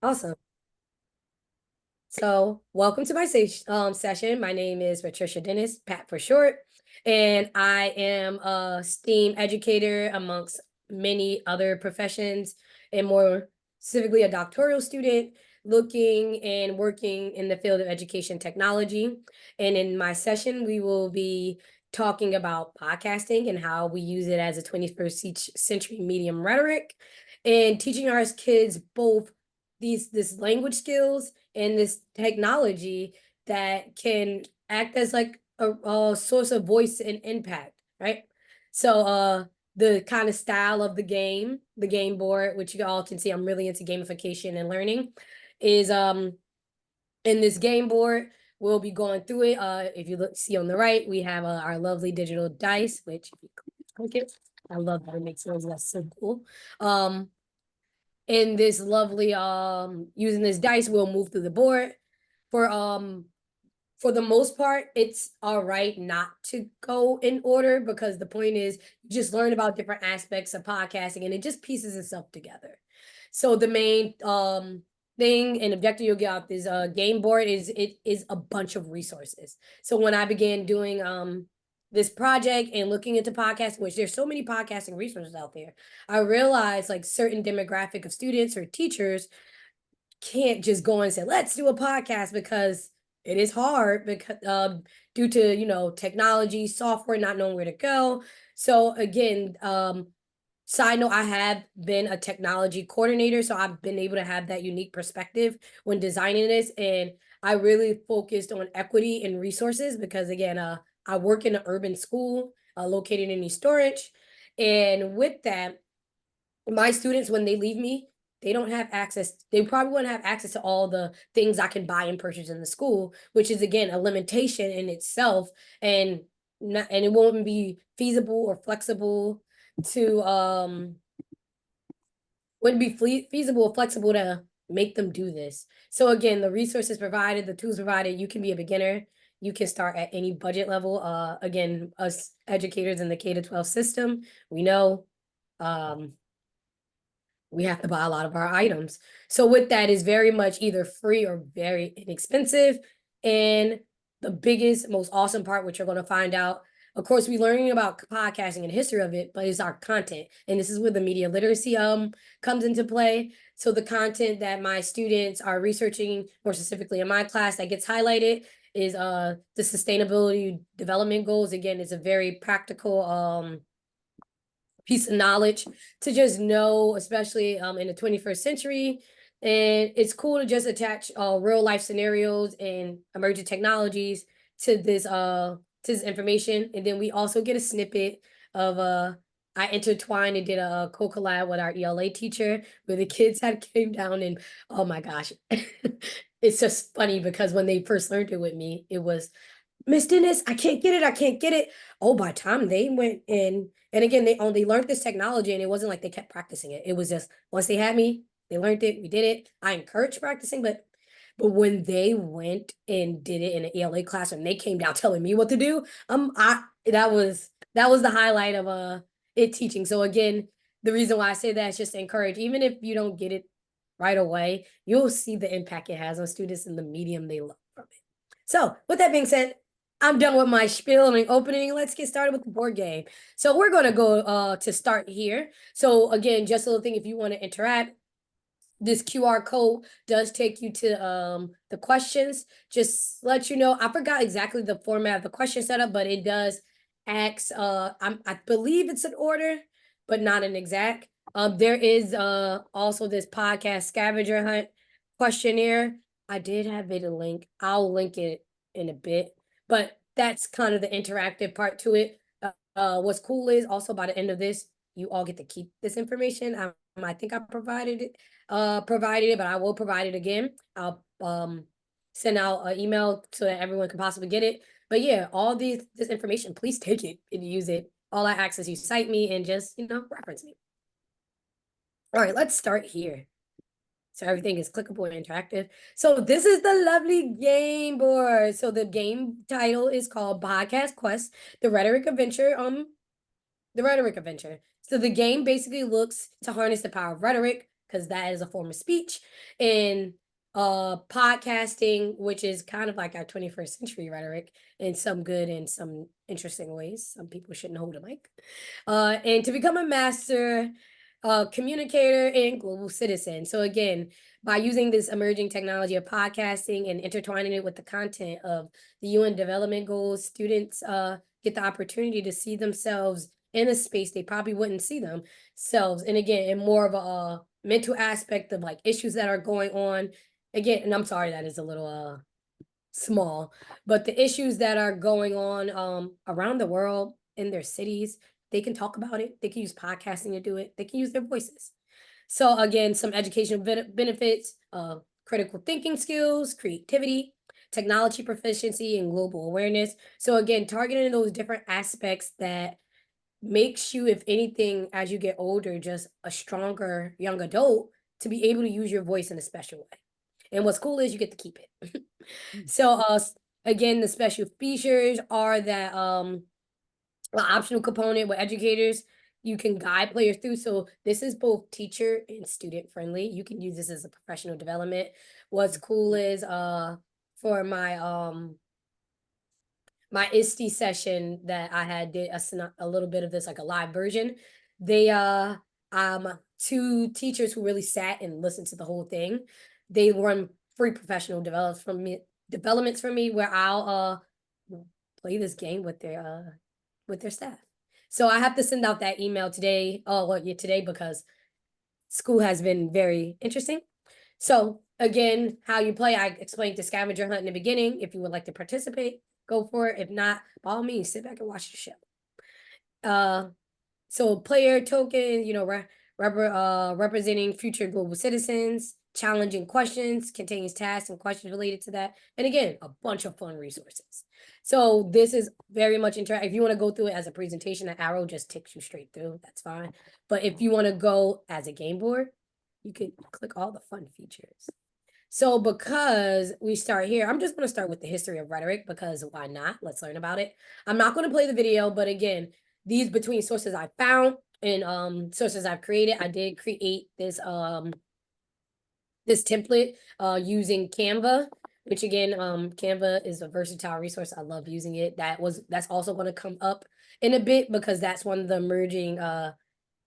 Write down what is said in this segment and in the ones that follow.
Awesome. So, welcome to my session. My name is Patricia Dennis, Pat for short, and I am a STEAM educator amongst many other professions, and more specifically, a doctoral student looking and working in the field of education technology. And in my session, we will be talking about podcasting and how we use it as a 21st century medium rhetoric, and teaching our kids both this language skills and this technology that can act as like a source of voice and impact, right? So the kind of style of the game board, which you all can see I'm really into gamification and learning, is in this game board. We'll be going through it. If you see on the right, we have our lovely digital dice, which if you click it, I love that it makes noise. That's so cool. In this lovely using this dice, we'll move through the board. For the most part, it's all right not to go in order, because the point is you just learn about different aspects of podcasting and it just pieces itself together. So the main thing and objective you'll get out this game board is it is a bunch of resources. So when I began doing this project and looking into podcasts, which there's so many podcasting resources out there, I realized like certain demographic of students or teachers can't just go and say, let's do a podcast, because it is hard, because due to technology, software, not knowing where to go. So again, side note, I have been a technology coordinator, so I've been able to have that unique perspective when designing this. And I really focused on equity and resources because, again, I work in an urban school located in East Orange. And with that, my students, when they leave me, they don't have access. They probably wouldn't have access to all the things I can buy and purchase in the school, which is, again, a limitation in itself. And and it won't be feasible or flexible to wouldn't be feasible or flexible to make them do this. So again, the resources provided, the tools provided, you can be a beginner. You can start at any budget level. Again, us educators in the K-12 system, we know we have to buy a lot of our items. So with that is very much either free or very inexpensive. And the biggest, most awesome part, which you're going to find out, of course, we're learning about podcasting and the history of it, but it's our content. And this is where the media literacy comes into play. So the content that my students are researching, more specifically in my class, that gets highlighted is the sustainability development goals. Again, it's a very practical piece of knowledge to just know, especially in the 21st century. And it's cool to just attach real life scenarios and emerging technologies to this information. And then we also get a snippet of I intertwined and did a co-collab with our ELA teacher where the kids had came down, and oh my gosh. It's just funny because when they first learned it with me, it was Miss Dennis, I can't get it. I can't get it. Oh, by the time they went in, and again, they only learned this technology, and it wasn't like they kept practicing it. It was just once they had me, they learned it. We did it. I encouraged practicing, but when they went and did it in an ELA class, and they came down telling me what to do, I that was the highlight of it teaching. So again, the reason why I say that is just to encourage, even if you don't get it right away, you'll see the impact it has on students and the medium they love from it. So with that being said, I'm done with my spiel and opening. Let's get started with the board game. So we're gonna go to start here. So again, just a little thing, if you want to interact, this QR code does take you to the questions. Just let you know, I forgot exactly the format of the question setup, but it does ask I believe it's an order, but not an exact. There is also this podcast scavenger hunt questionnaire. I did have it a link. I'll link it in a bit, but that's kind of the interactive part to it. What's cool is also by the end of this, you all get to keep this information. I think I provided it, but I will provide it again. I'll send out an email so that everyone can possibly get it. But yeah, all this information, please take it and use it. All I ask is you cite me and just reference me. All right, let's start here. So everything is clickable and interactive. So this is the lovely game board. So the game title is called Podcast Quest, the Rhetoric Adventure. The Rhetoric Adventure. So the game basically looks to harness the power of rhetoric, because that is a form of speech, and podcasting, which is kind of like our 21st century rhetoric in some good and some interesting ways. Some people shouldn't hold a mic. And to become a master communicator and global citizen. So again, by using this emerging technology of podcasting and intertwining it with the content of the UN Development Goals, students get the opportunity to see themselves in a space they probably wouldn't see themselves. And again, in more of a mental aspect of like issues that are going on. Again, and I'm sorry that is a little small, but the issues that are going on around the world in their cities, they can talk about it. They can use podcasting to do it. They can use their voices. So again, some educational benefits, critical thinking skills, creativity, technology proficiency, and global awareness. So again, targeting those different aspects that makes you, if anything, as you get older, just a stronger young adult to be able to use your voice in a special way. And what's cool is you get to keep it. So again, the special features are that an optional component with educators you can guide players through. So this is both teacher and student friendly. You can use this as a professional development. What's cool is for my ISTE session that I had did a little bit of this, like a live version. They two teachers who really sat and listened to the whole thing. They run free professional developments for me where I'll play this game with their staff. So I have to send out that email today. Oh, well, yeah, today because school has been very interesting. So again, how you play, I explained the scavenger hunt in the beginning. If you would like to participate, go for it. If not, by all means, sit back and watch the show. So player token, representing future global citizens, challenging questions, contains tasks and questions related to that. And again, a bunch of fun resources. So this is very much interactive. If you want to go through it as a presentation, an arrow just takes you straight through. That's fine. But if you want to go as a game board, you can click all the fun features. So because we start here, I'm just going to start with the history of rhetoric because why not? Let's learn about it. I'm not going to play the video, but again, these between sources I found and sources I've created, I did create this this template using Canva, which again, Canva is a versatile resource. I love using it. That's also going to come up in a bit because that's one of the emerging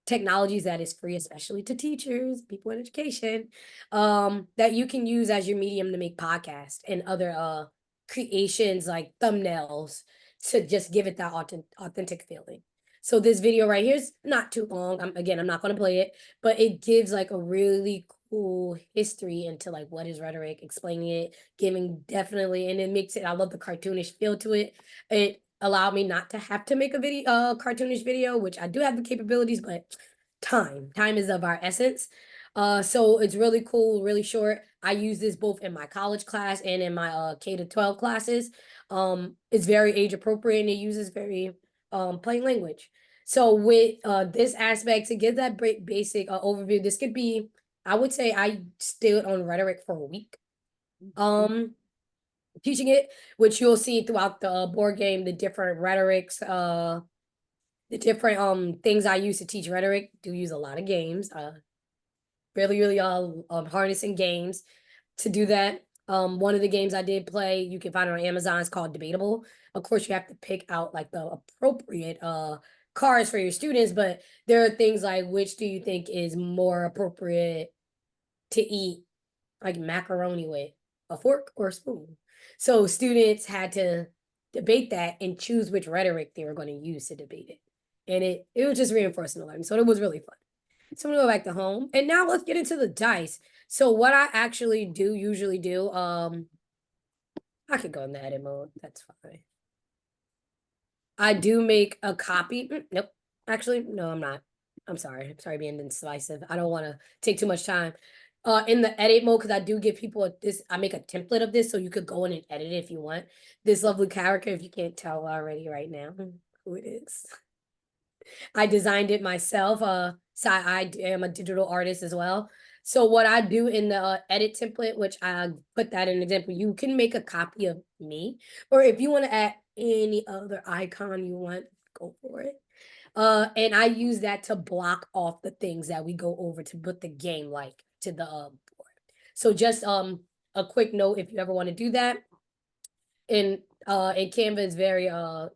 technologies that is free, especially to teachers, people in education, that you can use as your medium to make podcasts and other creations like thumbnails to just give it that authentic feeling. So this video right here is not too long. I'm not going to play it, but it gives like a really cool history into like what is rhetoric, explaining it, giving definitely, and it makes it, I love the cartoonish feel to it. It allowed me not to have to make a video, cartoonish video, which I do have the capabilities, but time is of our essence. So it's really cool, really short. I use this both in my college class and in my K-12 classes. It's very age appropriate and it uses very plain language. So with this aspect, to give that basic overview, this could be, I would say I stayed on rhetoric for a week. Teaching it, which you'll see throughout the board game, the different rhetorics, the different things I use to teach rhetoric. Do use a lot of games, really harnessing games to do that. One of the games I did play, you can find it on Amazon, it's called Debatable. Of course, you have to pick out like the appropriate cards for your students, but there are things like which do you think is more appropriate to eat like macaroni with, a fork or a spoon? So students had to debate that and choose which rhetoric they were going to use to debate it. And it was just reinforcing the learning. So it was really fun. So I'm gonna go back to home. And now let's get into the dice. So what I actually usually do, I could go in the edit mode. That's fine. I do make a copy. Nope. Actually, no, I'm not. I'm sorry being indecisive. I don't want to take too much time. In the edit mode, because I do give people I make a template of this so you could go in and edit it if you want. This lovely character, if you can't tell already right now who it is. I designed it myself. So I am a digital artist as well. So what I do in the edit template, which I put that in an example, you can make a copy of me, or if you want to add any other icon you want, go for it. And I use that to block off the things that we go over to put the game like to the board. So just a quick note if you ever want to do that. In Canva is very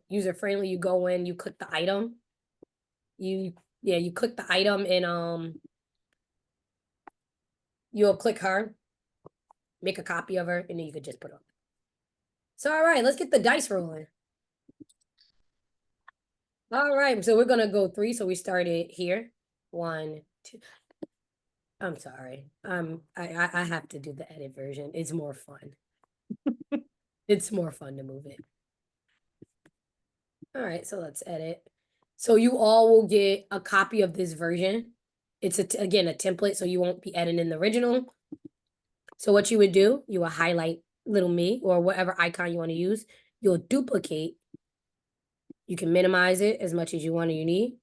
user friendly. You go in, you click the item. You click the item and you'll click her, make a copy of her, and then you could just put it on. So all right, let's get the dice rolling. All right, so we're gonna go 3. So we started here. 1, 2. I'm sorry. I have to do the edit version. It's more fun. It's more fun to move it. All right, so let's edit. So you all will get a copy of this version. It's again a template, so you won't be editing the original. So what you would do, you will highlight little me or whatever icon you want to use. You'll duplicate. You can minimize it as much as you want or you need.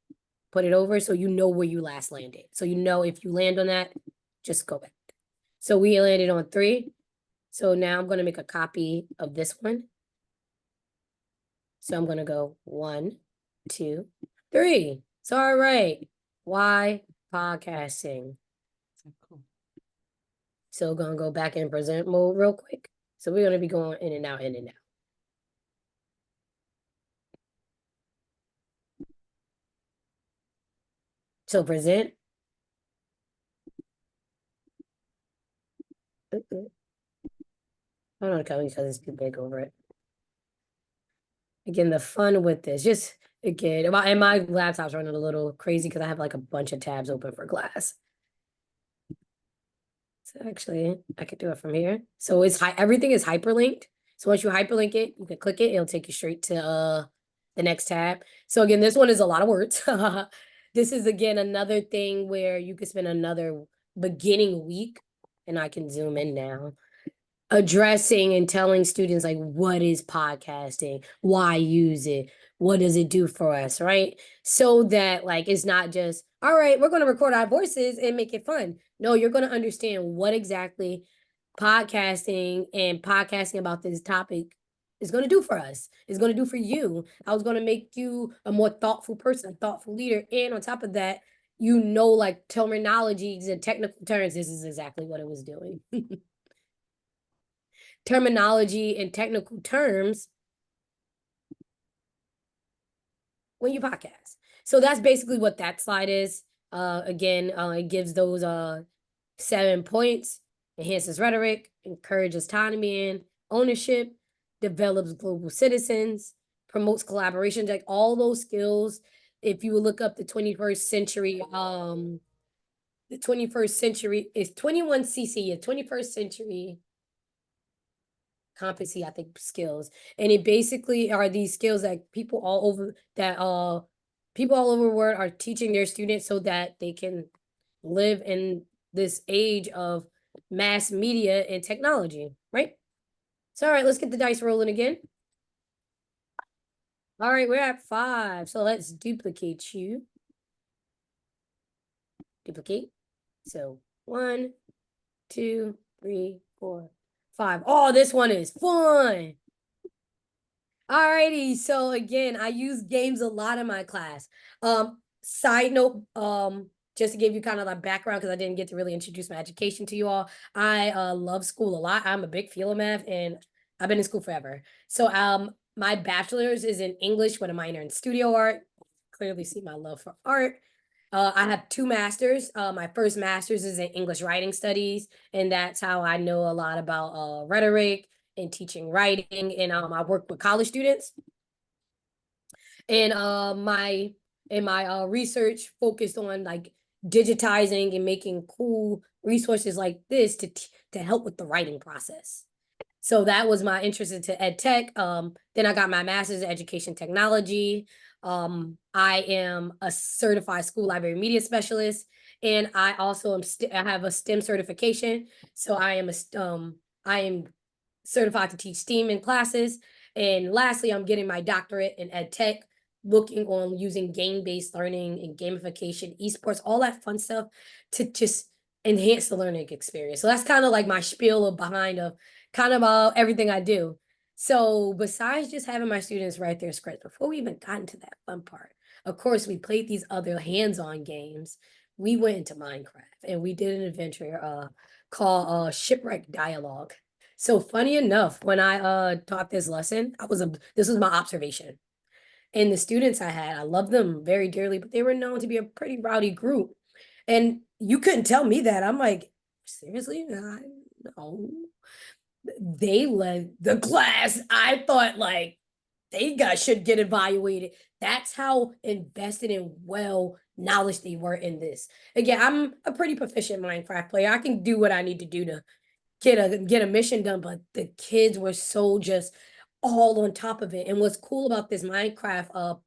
Put it over so you know where you last landed. So you know if you land on that, just go back. So we landed on 3. So now I'm going to make a copy of this one. So I'm going to go 1, 2, 3. So all right. Why podcasting? So we're going to go back in present mode real quick. So we're going to be going in and out, in and out. So present. I don't know, coming because it's too big over it. Again, the fun with this, just again, and my laptop's running a little crazy because I have like a bunch of tabs open for class. So actually, I could do it from here. So everything is hyperlinked. So once you hyperlink it, you can click it. It'll take you straight to the next tab. So again, this one is a lot of words. This is again another thing where you could spend another beginning week, and I can zoom in now, addressing and telling students like what is podcasting, why use it, what does it do for us, right? So that like it's not just all right, we're going to record our voices and make it fun. No, you're going to understand what exactly podcasting and podcasting about this topic is going to do for us, is going to do for you. I was going to make you a more thoughtful person, a thoughtful leader, and on top of that, you know, like terminologies and technical terms. This is exactly what it was doing. Terminology and technical terms when you podcast. So that's basically what that slide is. Again, it gives those 7 points, enhances rhetoric, encourages autonomy and ownership, develops global citizens, promotes collaboration, like all those skills. If you look up the 21st century, the 21st century is 21 CC, 21st century competency, I think, skills. And it basically are these skills that people all over the world are teaching their students so that they can live in this age of mass media and technology, right? So all right, let's get the dice rolling again. All right, we're at 5. So let's duplicate you. Duplicate. So 1, 2, 3, 4, 5. Oh, this one is fun. Alrighty, so again, I use games a lot in my class. Side note, just to give you kind of like background, because I didn't get to really introduce my education to you all. I love school a lot. I'm a big fan of math, and I've been in school forever. So my bachelor's is in English with a minor in studio art. Clearly see my love for art. I have 2 masters. My first master's is in English writing studies, and that's how I know a lot about rhetoric and teaching writing. And I work with college students. And my research focused on like digitizing and making cool resources like this to help with the writing process. So that was my interest into ed tech. Then I got my master's in education technology. I am a certified school library media specialist, and I also I have a STEM certification. So I am certified to teach STEAM in classes. And lastly, I'm getting my doctorate in ed tech, looking on using game-based learning and gamification, esports, all that fun stuff to just enhance the learning experience. So that's kind of like my spiel behind of kind of everything I do. So besides just having my students write their scripts, before we even got into that fun part, of course, we played these other hands-on games. We went into Minecraft and we did an adventure called Shipwreck Dialogue. So funny enough, when I taught this lesson, this was my observation. And the students I had, I love them very dearly, but they were known to be a pretty rowdy group. And you couldn't tell me that. I'm like, seriously? No. They led the class. I thought like should get evaluated. That's how invested and well knowledge they were in this. Again, I'm a pretty proficient Minecraft player. I can do what I need to do to get a mission done, but the kids were so just all on top of it. And what's cool about this Minecraft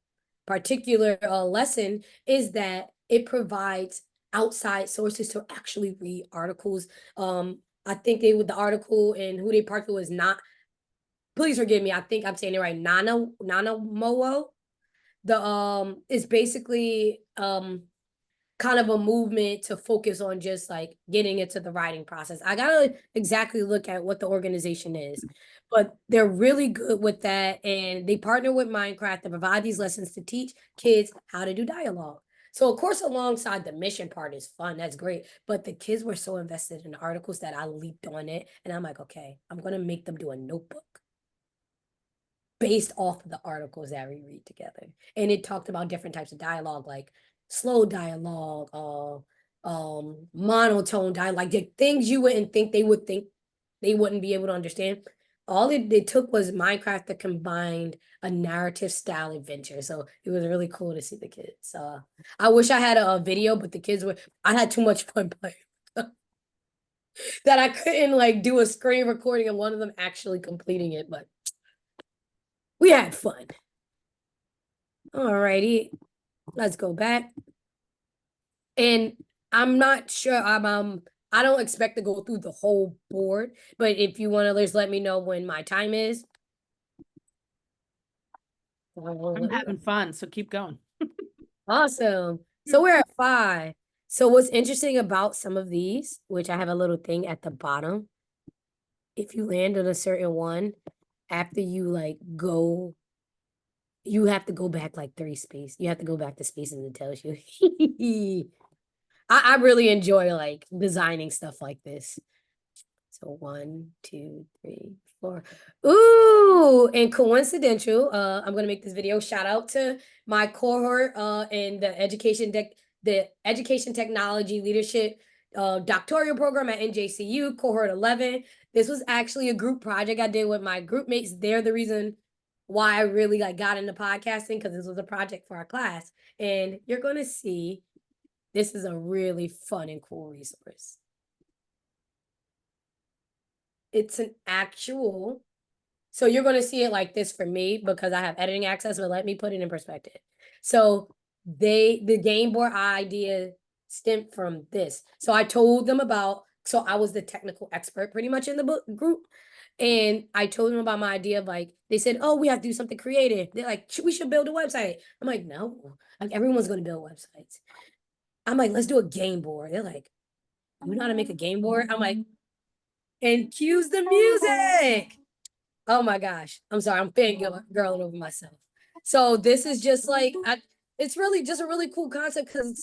particular lesson is that it provides outside sources to actually read articles. I think the article and who they partnered was not, please forgive me, I think I'm saying it right, Nana Moo. The is basically kind of a movement to focus on just like getting into the writing process. I gotta exactly look at what the organization is, but they're really good with that. And they partner with Minecraft to provide these lessons to teach kids how to do dialogue. So of course, alongside the mission part is fun. That's great. But the kids were so invested in the articles that I leaped on it. And I'm like, okay, I'm gonna make them do a notebook based off of the articles that we read together. And it talked about different types of dialogue, like slow dialogue, monotone dialogue, like the things you wouldn't think they wouldn't be able to understand. All it took was Minecraft that combined a narrative style adventure. So it was really cool to see the kids. I wish I had a video, but I had too much fun playing that I couldn't like do a screen recording of one of them actually completing it, but we had fun. Alrighty, let's go back. And I'm not sure, I don't expect to go through the whole board, but if you want to just let me know when my time is. I'm having fun, so keep going. Awesome. So we're at 5. So what's interesting about some of these, which I have a little thing at the bottom, if you land on a certain one, after you like go, you have to go back like 3 spaces. You have to go back to spaces it tells you. I really enjoy like designing stuff like this. So 1, 2, 3, 4. Ooh, and coincidental. I'm gonna make this video. Shout out to my cohort in the education technology leadership doctoral program at NJCU, cohort 11. This was actually a group project I did with my group mates. They're the reason why I really like got into podcasting, because this was a project for our class. And you're gonna see this is a really fun and cool resource. It's an actual, so you're going to see it like this for me because I have editing access, but let me put it in perspective. So the game board idea stemmed from this. So I told them so I was the technical expert pretty much in the book group. And I told them about my idea of like, they said, oh, we have to do something creative. They're like, we should build a website. I'm like, no, like everyone's going to build websites. I'm like, let's do a game board. They're like, you know how to make a game board? I'm like, and cues the music. Oh my gosh. I'm sorry. I'm fangirling over myself. So this is just like, it's really just a really cool concept because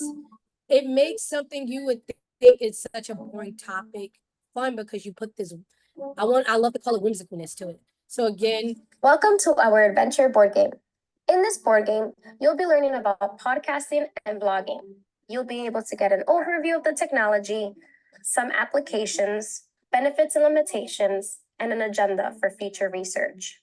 it makes something you would think it's such a boring topic fun because you put this, I love to call it whimsicalness to it. So again, welcome to our adventure board game. In this board game, you'll be learning about podcasting and blogging. You'll be able to get an overview of the technology, some applications, benefits and limitations, and an agenda for future research.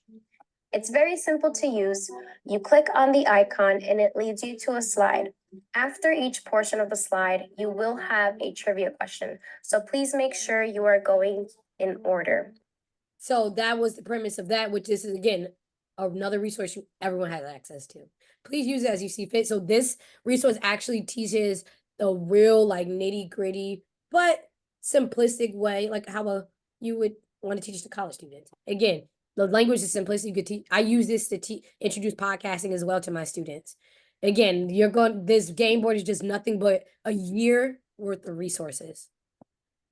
It's very simple to use. You click on the icon and it leads you to a slide. After each portion of the slide, you will have a trivia question. So please make sure you are going in order. So that was the premise of that, which is again, another resource everyone has access to. Please use it as you see fit. So this resource actually teaches the real like nitty gritty, but simplistic way, like how you would want to teach to college students. Again, the language is simplistic. You could teach. I use this to introduce podcasting as well to my students. Again, this game board is just nothing but a year worth of resources.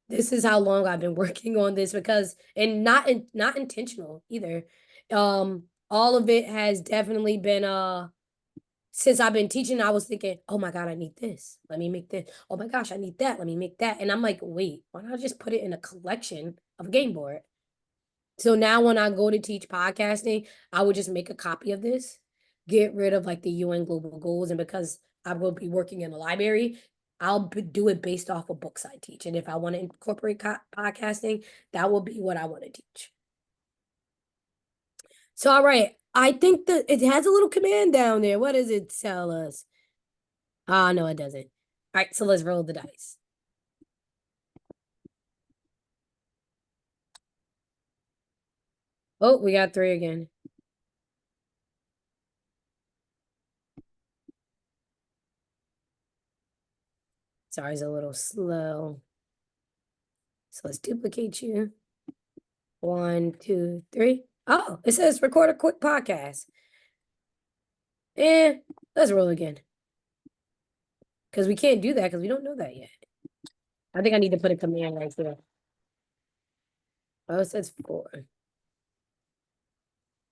This is how long I've been working on this because, and not intentional either. All of it has definitely been since I've been teaching, I was thinking, oh my God, I need this. Let me make this. Oh my gosh, I need that. Let me make that. And I'm like, wait, why not just put it in a collection of a game board? So now when I go to teach podcasting, I would just make a copy of this, get rid of like the UN global goals. And because I will be working in a library, do it based off of books I teach. And if I want to incorporate podcasting, that will be what I want to teach. So, all right, I think that it has a little command down there. What does it tell us? Ah, no, it doesn't. All right, so let's roll the dice. Oh, we got 3 again. Sorry, it's a little slow. So let's duplicate you. 1, 2, 3. Oh, it says record a quick podcast. Let's roll again. Because we can't do that because we don't know that yet. I think I need to put a command right there. Oh, it says 4.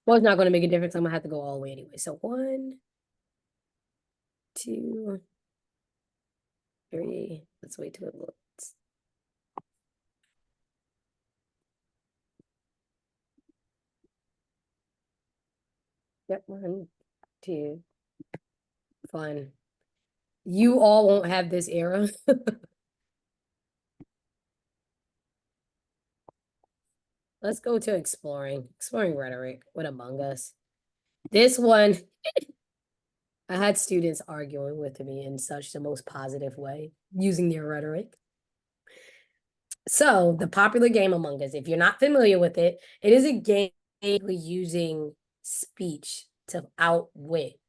Well, it's not going to make a difference. I'm going to have to go all the way anyway. So 1, 2, 3. Let's wait till it loads. Yep, 1, 2. Fun. You all won't have this era. Let's go to exploring rhetoric with Among Us. This one, I had students arguing with me in such the most positive way using their rhetoric. So the popular game Among Us, if you're not familiar with it, it is a game using speech to outwit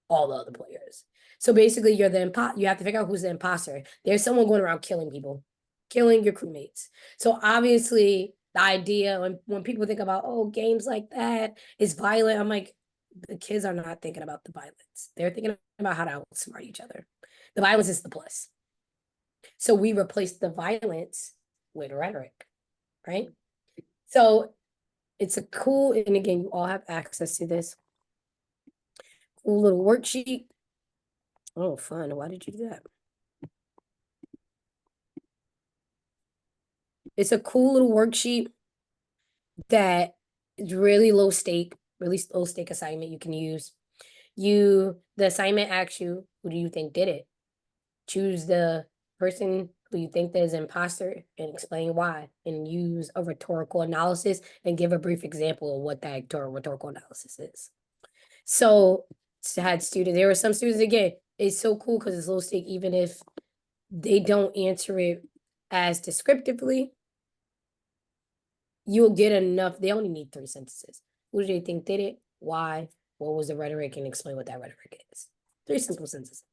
all the other players. So basically, you have to figure out who's the imposter. There's someone going around killing people, killing your crewmates. So obviously, the idea when people think about games like that is violent, I'm like, the kids are not thinking about the violence. They're thinking about how to outsmart each other. The violence is the plus. So we replaced the violence with rhetoric, right? So it's a cool, and again, you all have access to this cool little worksheet. Oh, fun. Why did you do that? It's a cool little worksheet that is really low stake assignment you can use. The assignment asks you, who do you think did it? Choose the person who you think that is an imposter and explain why, and use a rhetorical analysis and give a brief example of what that rhetorical analysis is. So there were some students, again, it's so cool because it's low stake, even if they don't answer it as descriptively, you'll get enough. They only need 3 sentences. Who do they think did it? Why? What was the rhetoric? And explain what that rhetoric is. 3 simple sentences.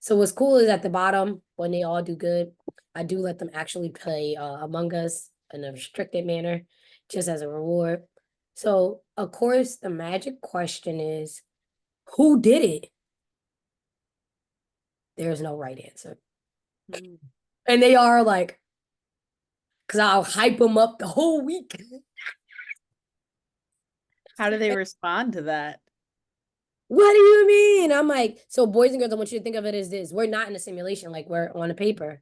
So what's cool is at the bottom, when they all do good, I do let them actually play Among Us in a restricted manner, just as a reward. So, of course, the magic question is, who did it? There's no right answer. And they are like, because I'll hype them up the whole week. How do they respond to that? What do you mean? I'm like, so boys and girls, I want you to think of it as this. We're not in a simulation, like we're on a paper.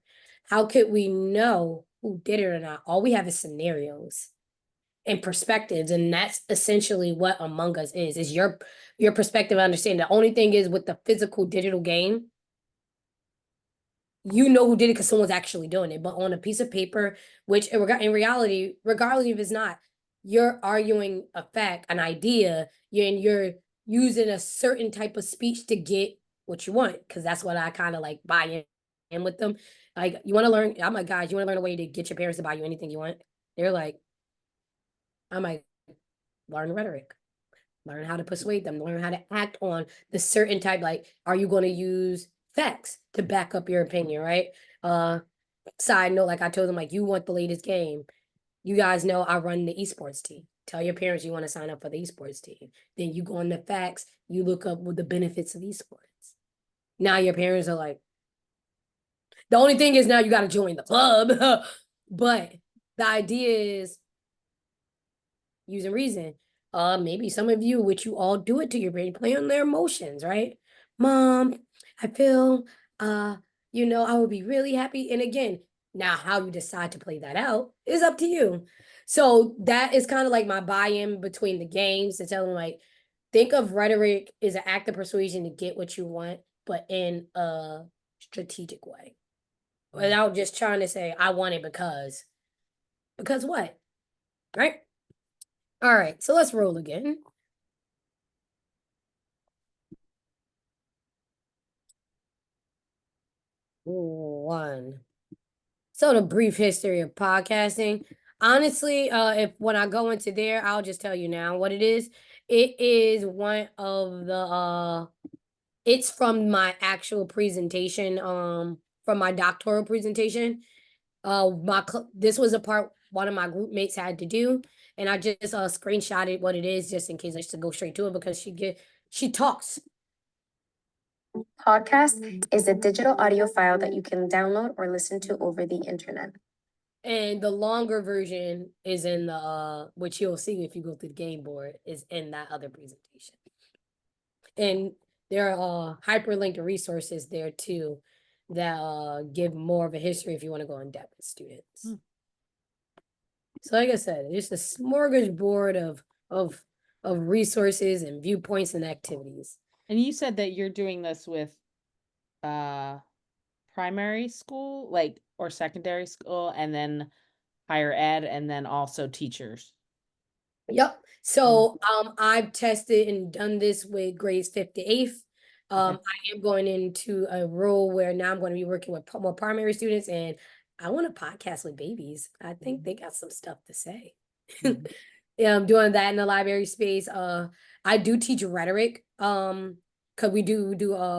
How could we know who did it or not? All we have is scenarios and perspectives. And that's essentially what Among Us is your perspective. I understand. The only thing is with the physical digital game, you know who did it because someone's actually doing it. But on a piece of paper, which in reality, regardless if it's not, you're arguing a fact, an idea, you're using a certain type of speech to get what you want, because that's what I kind of like buy in with them. Like, you want to learn, I'm like, guys, you want to learn a way to get your parents to buy you anything you want? They're like, I'm like, learn rhetoric. Learn how to persuade them, learn how to act on the certain type, like, are you going to use facts to back up your opinion, right? Side note, like I told them, like, you want the latest game. You guys know I run the esports team. Tell your parents you want to sign up for the esports team. Then you go on the facts, you look up what the benefits of esports. Now your parents are like, the only thing is now you got to join the club. But the idea is using reason. Maybe some of you, which you all do it to your brain, play on their emotions, right? Mom, I feel, I would be really happy. And again, now how you decide to play that out is up to you. So that is kind of like my buy-in between the games to tell them like, think of rhetoric as an act of persuasion to get what you want, but in a strategic way. Without just trying to say, I want it because. Because what? Right? All right, so let's roll again. One. So the brief history of podcasting. Honestly, if when I go into there, I'll just tell you now what it is. It is one of the it's from my actual presentation, from my doctoral presentation. This was a part one of my group mates had to do, and I just screenshotted what it is just in case I should go straight to it because she talks. Podcast is a digital audio file that you can download or listen to over the internet. And the longer version is in the which you'll see if you go through the game board, is in that other presentation. And there are hyperlinked resources there too that give more of a history if you want to go in depth with students. So like I said, it's just a smorgasbord of resources and viewpoints and activities. And you said that you're doing this with primary school, like, or secondary school, and then higher ed, and then also teachers. Yep. So I've tested and done this with grades 5th to 8th. I am going into a role where now I'm going to be working with more primary students, and I want to podcast with babies. I think they got some stuff to say. Yeah, I'm doing that in the library space. I do teach rhetoric. Because we do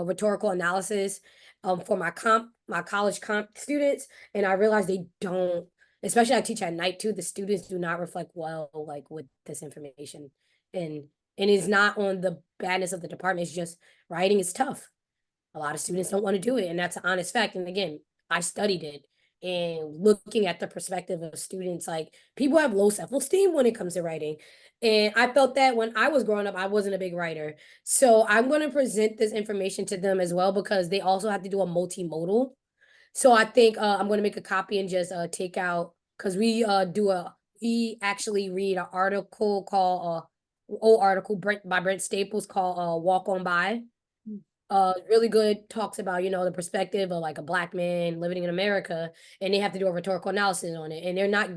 rhetorical analysis for my college comp students, and I realize they don't, especially I teach at night too, the students do not reflect well like with this information. And it's not on the badness of the department, it's just writing is tough. A lot of students don't want to do it, and that's an honest fact. And again, I studied it, and looking at the perspective of students, like people have low self-esteem when it comes to writing. And I felt that when I was growing up, I wasn't a big writer. So I'm going to present this information to them as well because they also have to do a multimodal. So I think I'm going to make a copy and just take out, because we actually read an article called old article by Brent Staples called Walk On By. Really good, talks about, the perspective of like a Black man living in America, and they have to do a rhetorical analysis on it. And they're not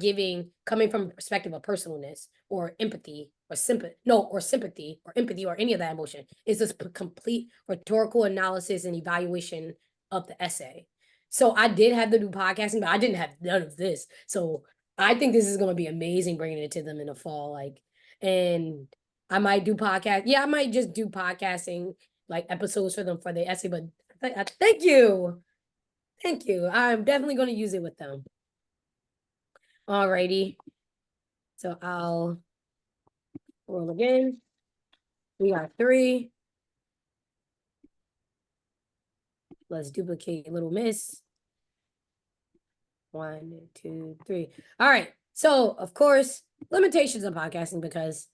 coming from a perspective of personalness or empathy or sympathy or empathy or any of that emotion. It's this complete rhetorical analysis and evaluation of the essay. So I did have to do podcasting, but I didn't have none of this. So I think this is going to be amazing bringing it to them in the fall. And I might do podcast. Yeah, I might just do podcasting like episodes for them for the essay, but thank you. Thank you. I'm definitely going to use it with them. Alrighty. So I'll roll again. We got 3. Let's duplicate Little Miss. 1, 2, 3. All right. So of course, limitations of podcasting, because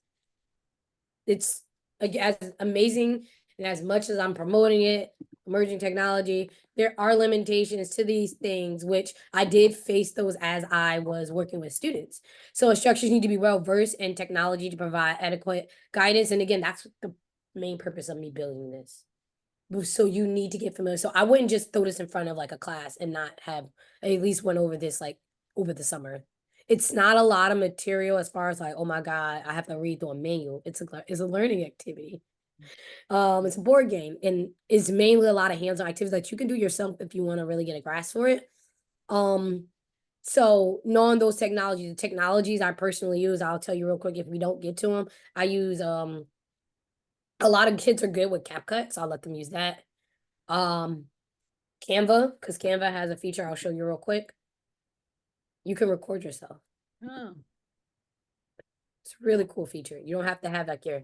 it's as amazing and as much as I'm promoting it, emerging technology, there are limitations to these things, which I did face those as I was working with students. So instructors need to be well versed in technology to provide adequate guidance. And again, that's the main purpose of me building this. So you need to get familiar. So I wouldn't just throw this in front of like a class and not have at least went over this like over the summer. It's not a lot of material as far as like, oh my God, I have to read through a manual. It's a learning activity. It's a board game, and it's mainly a lot of hands-on activities that you can do yourself if you want to really get a grasp for it. So knowing those technologies, the technologies I personally use, I'll tell you real quick if we don't get to them. I use a lot of kids are good with CapCut, so I'll let them use that. Canva, because Canva has a feature I'll show you real quick. You can record yourself. Oh. It's a really cool feature. You don't have to have like your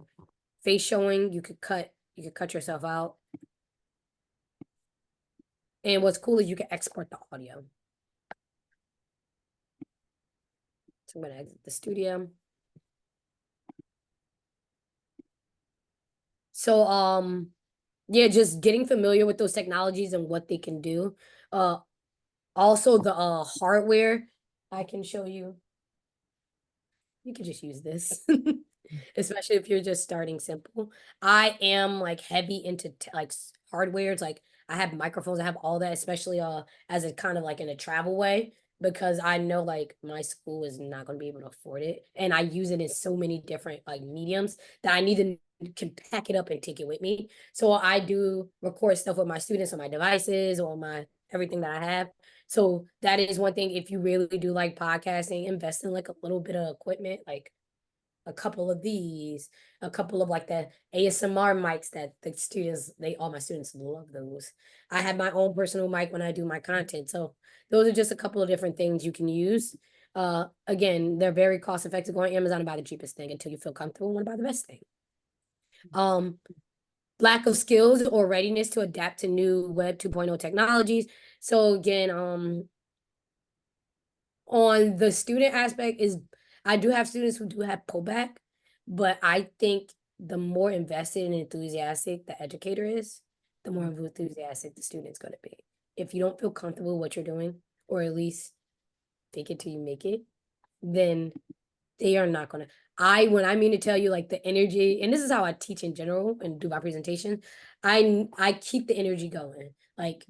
face showing. You could cut yourself out. And what's cool is you can export the audio. So I'm gonna exit the studio. So yeah, just getting familiar with those technologies and what they can do. Also the hardware, I can show you. You can just use this, especially if you're just starting simple. I am like heavy into hardware. It's like I have microphones, I have all that, especially as a kind of like in a travel way, because I know like my school is not going to be able to afford it, and I use it in so many different like mediums that I need to can pack it up and take it with me. So I do record stuff with my students on my devices or my everything that I have. So that is one thing. If you really do like podcasting, invest in like a little bit of equipment, like a couple of these, a couple of like the ASMR mics that the students, all my students love those. I have my own personal mic when I do my content. So those are just a couple of different things you can use. Again, they're very cost effective. Go on Amazon and buy the cheapest thing until you feel comfortable and want to buy the best thing. Lack of skills or readiness to adapt to new Web 2.0 technologies. So again, on the student aspect is I do have students who do have pullback, but I think the more invested and enthusiastic the educator is, the more enthusiastic the student's going to be. If you don't feel comfortable with what you're doing, or at least fake it till you make it, then they are not going to. When I mean to tell you like the energy, and this is how I teach in general and do my presentation, I keep the energy going. Like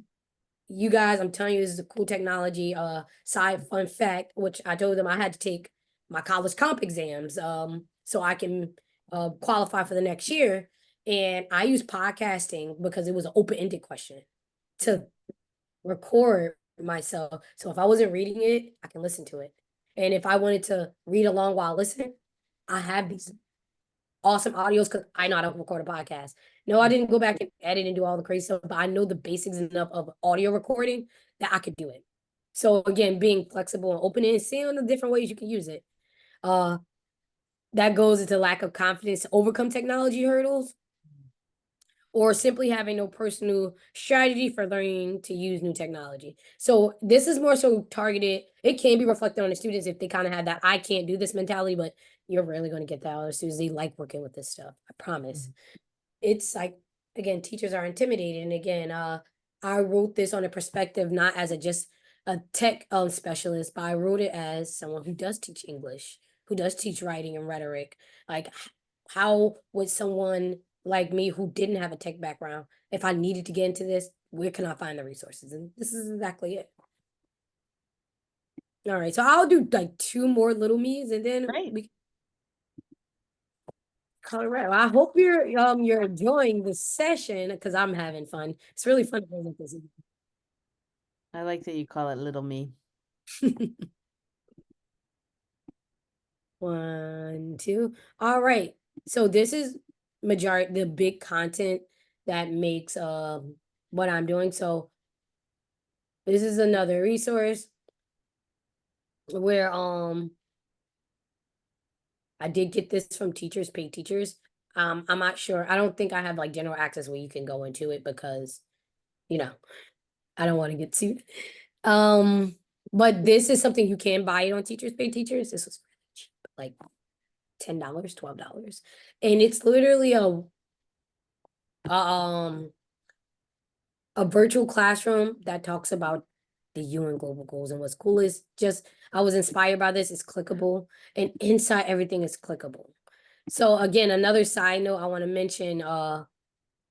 you guys, I'm telling you, this is a cool technology. Side fun fact, which I told them I had to take my college comp exams, so I can qualify for the next year. And I use podcasting because it was an open-ended question to record myself. So if I wasn't reading it, I can listen to it. And if I wanted to read along while listening, I have these awesome audios because I know how to record a podcast. No, I didn't go back and edit and do all the crazy stuff, but I know the basics enough of audio recording that I could do it. So again, being flexible and open and seeing the different ways you can use it. Uh, that goes into lack of confidence to overcome technology hurdles, or simply having no personal strategy for learning to use new technology. So this is more so targeted. It can be reflected on the students if they kind of have that I can't do this mentality, but you're really going to get that out of the students. They like working with this stuff. I promise. It's like, again, teachers are intimidated. And again, I wrote this on a perspective, not as just a tech specialist, but I wrote it as someone who does teach English, who does teach writing and rhetoric. Like, how would someone like me who didn't have a tech background, if I needed to get into this, where can I find the resources? And this is exactly it. All right, so I'll do like two more little me's and then Great. we Colorado. I hope you're enjoying this session because I'm having fun. It's really fun to present this. I like that you call it little me. 1, 2. All right. So this is majority the big content that makes what I'm doing. So this is another resource where I did get this from teachers, paid teachers. I'm not sure. I don't think I have like general access where you can go into it because, you know, I don't want to get sued. But this is something you can buy it on Teachers Pay Teachers. This was really cheap, like $10, $12. And it's literally um a virtual classroom that talks about the UN global goals. And what's cool is just I was inspired by this. It's clickable, and inside everything is clickable. So again, another side note I want to mention,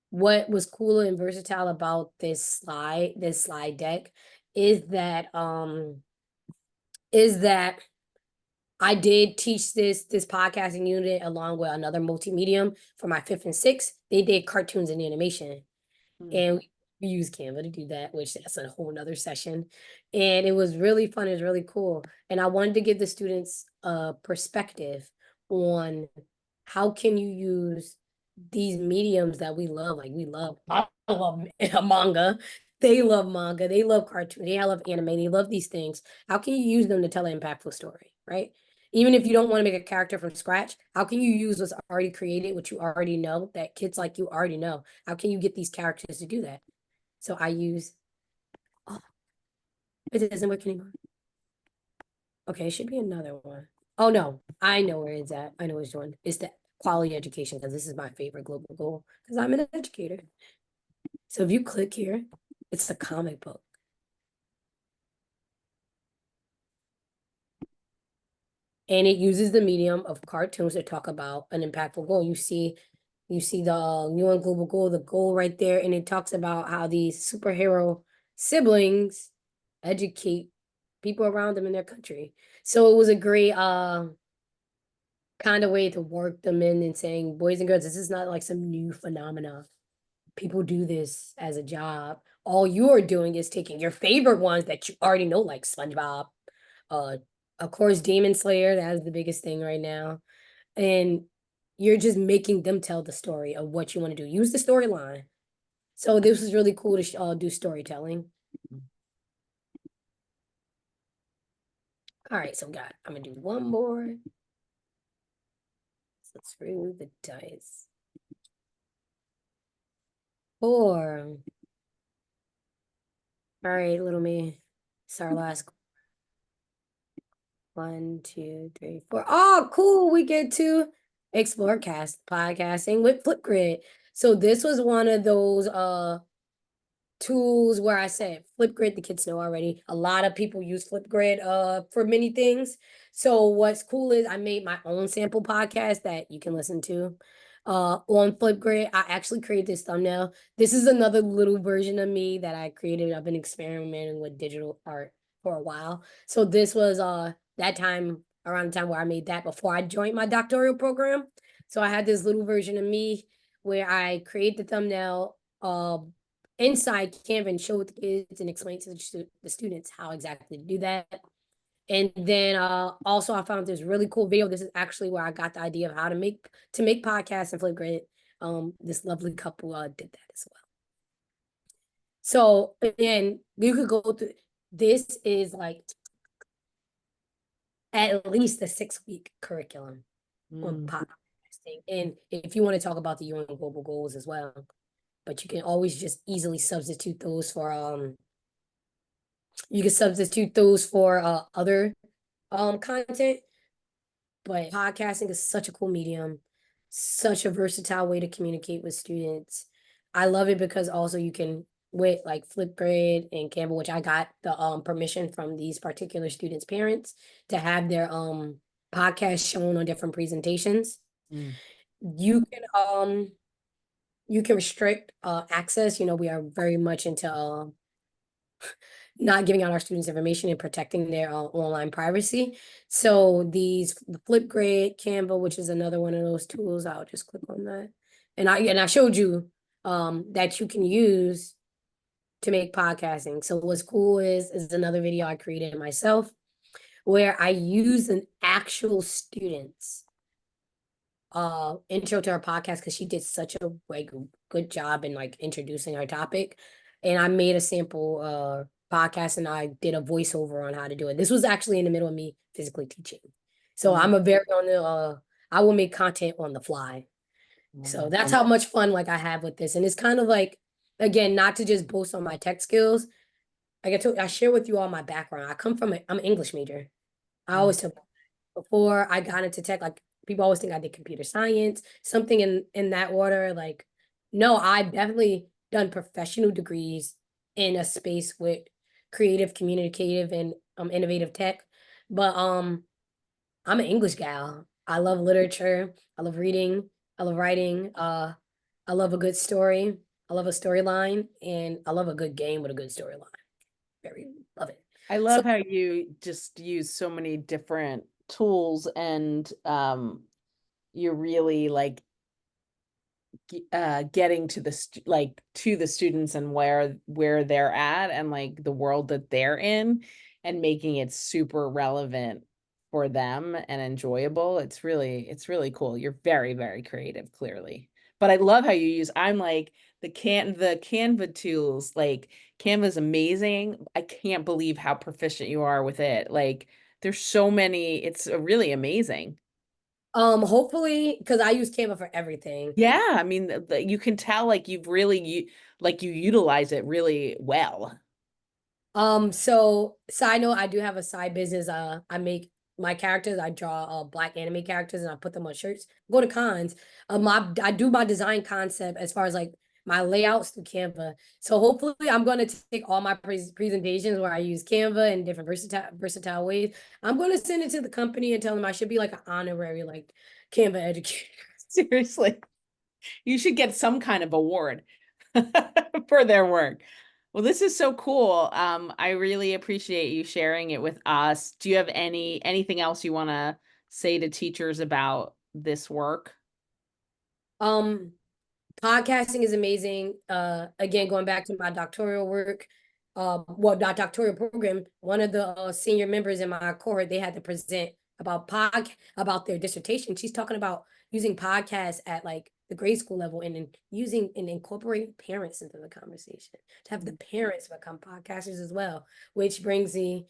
what was cool and versatile about this slide deck is that I did teach this podcasting unit along with another multimedia for my 5th and 6th. They did cartoons and animation. And we use Canva to do that, which that's a whole nother session. And it was really fun. It was really cool. And I wanted to give the students a perspective on how can you use these mediums that we love. Like I love manga. They love manga. They love cartoon. They love anime. They love these things. How can you use them to tell an impactful story, right? Even if you don't want to make a character from scratch, how can you use what's already created, what you already know, that kids like you already know? How can you get these characters to do that? So I use, oh, it doesn't work anymore. Okay, it should be another one. Oh no, I know where it's at. I know which one. It's the quality education because this is my favorite global goal because I'm an educator. So if you click here, it's a comic book. And it uses the medium of cartoons to talk about an impactful goal. You see the UN Global Goal, the goal right there, and it talks about how these superhero siblings educate people around them in their country. So it was a great kind of way to work them in and saying, boys and girls, this is not like some new phenomena. People do this as a job. All you're doing is taking your favorite ones that you already know, like SpongeBob, uh, of course, Demon Slayer, that is the biggest thing right now. And you're just making them tell the story of what you want to do. Use the storyline. So this was really cool to do storytelling. All right, so I'm gonna do one more. So let's roll the dice. 4. All right, little me. It's our last. 1, 2, 3, 4. Oh, cool. We get to explore podcasting with Flipgrid. So this was one of those tools where I said Flipgrid, the kids know already. A lot of people use Flipgrid for many things. So what's cool is I made my own sample podcast that you can listen to on Flipgrid. I actually created this thumbnail. This is another little version of me that I created. I've been experimenting with digital art for a while. So this was that time, around the time where I made that before I joined my doctoral program. So I had this little version of me where I create the thumbnail inside Canva and show the kids and explain to the students how exactly to do that. And then also I found this really cool video. This is actually where I got the idea of how to make podcasts and Flipgrid. This lovely couple did that as well. So again, you could go through. This is like at least a 6-week curriculum on podcasting. And if you want to talk about the UN Global Goals as well, but you can always just easily substitute those for other content. But podcasting is such a cool medium, such a versatile way to communicate with students. I love it because also you can, with like Flipgrid and Canva, which I got the permission from these particular students' parents to have their podcast shown on different presentations. You can restrict access. We are very much into not giving out our students information and protecting their online privacy. So the Flipgrid, Canva, which is another one of those tools, I'll just click on that. And I showed you that you can use to make podcasting. So what's cool is another video I created myself where I use an actual student's intro to our podcast because she did such a good job in like introducing our topic. And I made a sample podcast and I did a voiceover on how to do it. This was actually in the middle of me physically teaching. So I'm a very on the I will make content on the fly. So that's how much fun like I have with this. And it's kind of like, again, not to just boast on my tech skills. Like I share with you all my background. I'm an English major. I always tell before I got into tech, like people always think I did computer science, something in that order. Like, no, I've definitely done professional degrees in a space with creative, communicative, and innovative tech. But I'm an English gal. I love literature. I love reading. I love writing. I love a good story. I love a storyline, and I love a good game with a good storyline. Very love it. I love how you just use so many different tools and you're really like getting to to the students and where they're at and like the world that they're in and making it super relevant for them and enjoyable. It's really cool. You're very, very creative, clearly. But I love how you use, I'm like the Canva tools, like Canva's amazing. I can't believe how proficient you are with it. Like there's so many, it's really amazing. Hopefully, because I use Canva for everything. Yeah, I mean, you can tell like you've really you utilize it really well. So side note, I do have a side business. I make my characters. I draw black anime characters and I put them on shirts. Go to cons. I do my design concept as far as like my layouts through Canva. So hopefully I'm going to take all my presentations where I use Canva in different versatile ways. I'm going to send it to the company and tell them I should be like an honorary like Canva educator. Seriously, you should get some kind of award for their work. Well, this is so cool. I really appreciate you sharing it with us. Do you have anything else you want to say to teachers about this work? Podcasting is amazing. Again, going back to my doctoral work, well, not doctoral program, one of the senior members in my cohort, they had to present about their dissertation. She's talking about using podcasts at like the grade school level and using and incorporating parents into the conversation to have the parents become podcasters as well, which brings the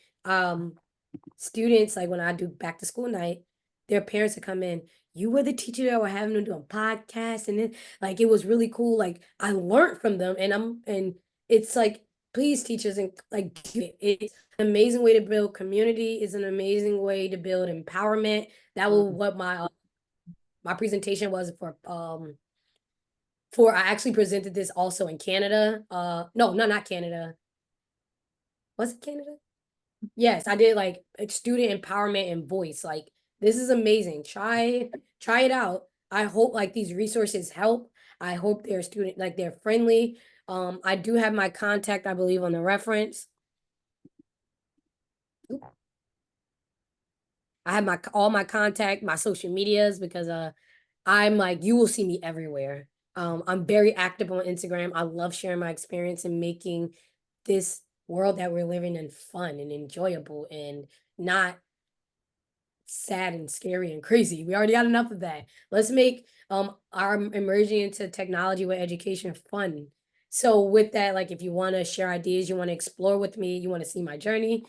students, like when I do back to school night, their parents would come in. You were the teacher that were having them do a podcast, and then like it was really cool. Like I learned from them, and it's like please teachers and like it's an amazing way to build community. It's an amazing way to build empowerment. That was what my presentation was for I actually presented this also in Canada. No, not Canada. Was it Canada? Yes, I did like student empowerment and voice. Like this is amazing. Try it out. I hope like these resources help. I hope they're they're friendly. I do have my contact, I believe, on the reference. I have all my contact, my social medias because I'm like you will see me everywhere. I'm very active on Instagram. I love sharing my experience and making this world that we're living in fun and enjoyable and not sad and scary and crazy. We already got enough of that. Let's make our emerging into technology with education fun. So with that, like if you want to share ideas, you want to explore with me, you want to see my journey,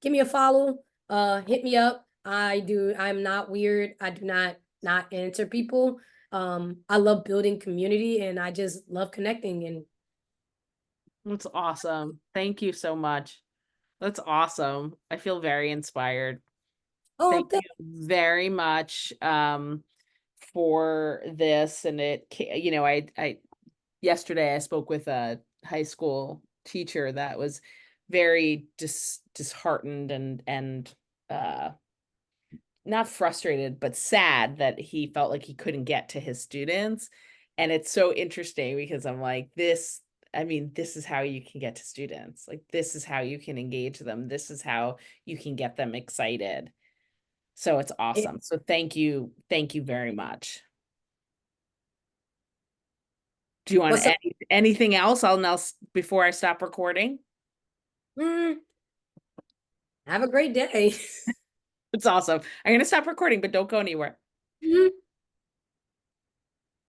give me a follow, hit me up. I'm not weird. I do not answer people. I love building community and I just love connecting and That's awesome. Thank you so much. That's awesome. I feel very inspired. oh Thank you very much for this. And I yesterday I spoke with a high school teacher that was very disheartened and not frustrated, but sad that he felt like he couldn't get to his students. And it's so interesting because I'm like, this is how you can get to students. Like, this is how you can engage them. This is how you can get them excited. So it's awesome. So thank you. Thank you very much. Do you want anything else? I'll now before I stop recording. Have a great day. It's awesome. I'm going to stop recording, but don't go anywhere.